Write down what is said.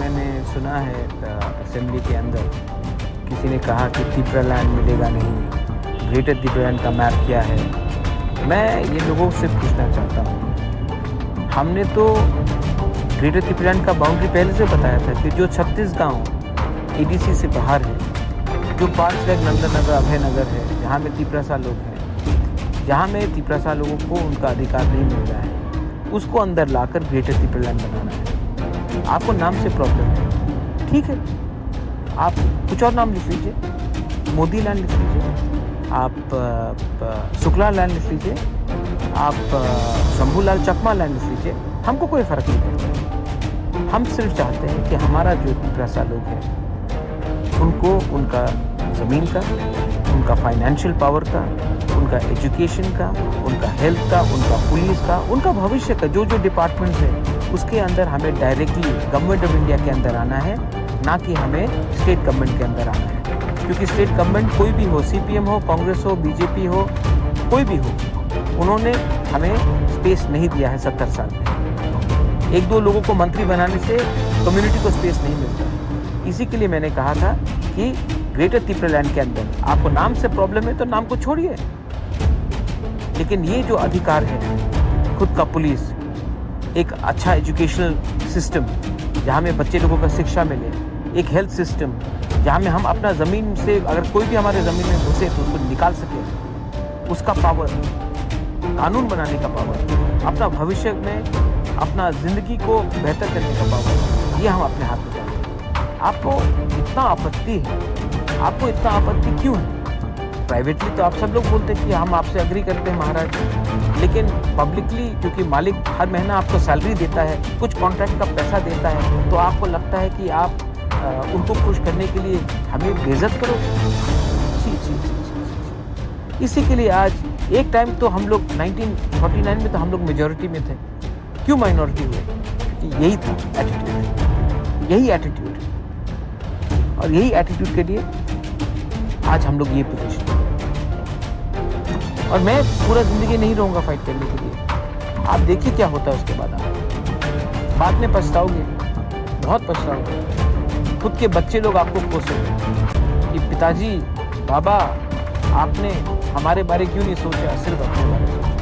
मैंने सुना है असेंबली के अंदर किसी ने कहा कि त्रिपुरालैंड मिलेगा नहीं, ग्रेटर त्रिपुरालैंड का मैप क्या है। मैं ये लोगों से पूछना चाहता हूँ, हमने तो ग्रेटर त्रिपुरालैंड का बाउंड्री पहले से बताया था कि जो 36 गांव एडीसी से बाहर है, जो 5 लाख नंदन नगर, अभय नगर है, जहाँ में त्रिपुरासा लोग हैं, जहाँ में त्रिपुरासा लोगों को उनका अधिकार नहीं मिल रहा है, उसको अंदर लाकर ग्रेटर त्रिपुरालैंड बनाना है। आपको नाम से प्रॉब्लम है, ठीक है, आप कुछ और नाम लिख लीजिए, मोदी लैंड लिख लीजिए, आप शुक्ला लैंड लिख लीजिए, आप शंभूलाल चकमा लैंड लिख लीजिए, हमको कोई फ़र्क नहीं पड़ता। हम सिर्फ चाहते हैं कि हमारा जो त्रिपुरासा लोग हैं उनको उनका ज़मीन का, उनका फाइनेंशियल पावर का, उनका एजुकेशन का, उनका हेल्थ का, उनका पुलिस का, उनका भविष्य का जो जो डिपार्टमेंट है उसके अंदर हमें डायरेक्टली गवर्नमेंट ऑफ इंडिया के अंदर आना है, ना कि हमें स्टेट गवर्नमेंट के अंदर आना है। क्योंकि स्टेट गवर्नमेंट कोई भी हो, सीपीएम हो, कांग्रेस हो, बीजेपी हो, कोई भी हो, उन्होंने हमें स्पेस नहीं दिया है 70 साल में। 1-2 लोगों को मंत्री बनाने से कम्युनिटी को स्पेस नहीं मिलता। इसी के लिए मैंने कहा था कि ग्रेटर त्रिपुरालैंड के अंदर आपको नाम से प्रॉब्लम है तो नाम को छोड़िए, लेकिन ये जो अधिकार है, खुद का पुलिस, एक अच्छा एजुकेशनल सिस्टम जहाँ में बच्चे लोगों का शिक्षा मिले, एक हेल्थ सिस्टम जहाँ में हम अपना ज़मीन से अगर कोई भी हमारे ज़मीन में घुसे तो उसको निकाल सके, उसका पावर, कानून बनाने का पावर, अपना भविष्य में अपना ज़िंदगी को बेहतर करने का पावर, ये हम अपने हाथ में चाहते हैं। आपको इतना आपत्ति है, आपको इतना आपत्ति क्यों है? प्राइवेटली तो आप सब लोग बोलते हैं कि हम आपसे एग्री करते हैं महाराज, लेकिन पब्लिकली क्योंकि मालिक हर महीना आपको सैलरी देता है, कुछ कॉन्ट्रैक्ट का पैसा देता है, तो आपको लगता है कि आप उनको खुश करने के लिए हमें बेइज्जत करो। इसी के लिए आज एक टाइम तो हम लोग 1949 में तो हम लोग मेजॉरिटी में थे, क्यों माइनॉरिटी हुए? क्योंकि यही था एटीट्यूड, यही एटीट्यूड, और यही एटीट्यूड के लिए आज हम लोग ये पोजीशन। और मैं पूरा ज़िंदगी नहीं रहूँगा फाइट करने के लिए। आप देखिए क्या होता है उसके बाद में पछताओगे, बहुत पछताओगे। खुद के बच्चे लोग आपको कोसेंगे कि पिताजी, बाबा, आपने हमारे बारे क्यों नहीं सोचा, सिर्फ अपने बारे में सोचा।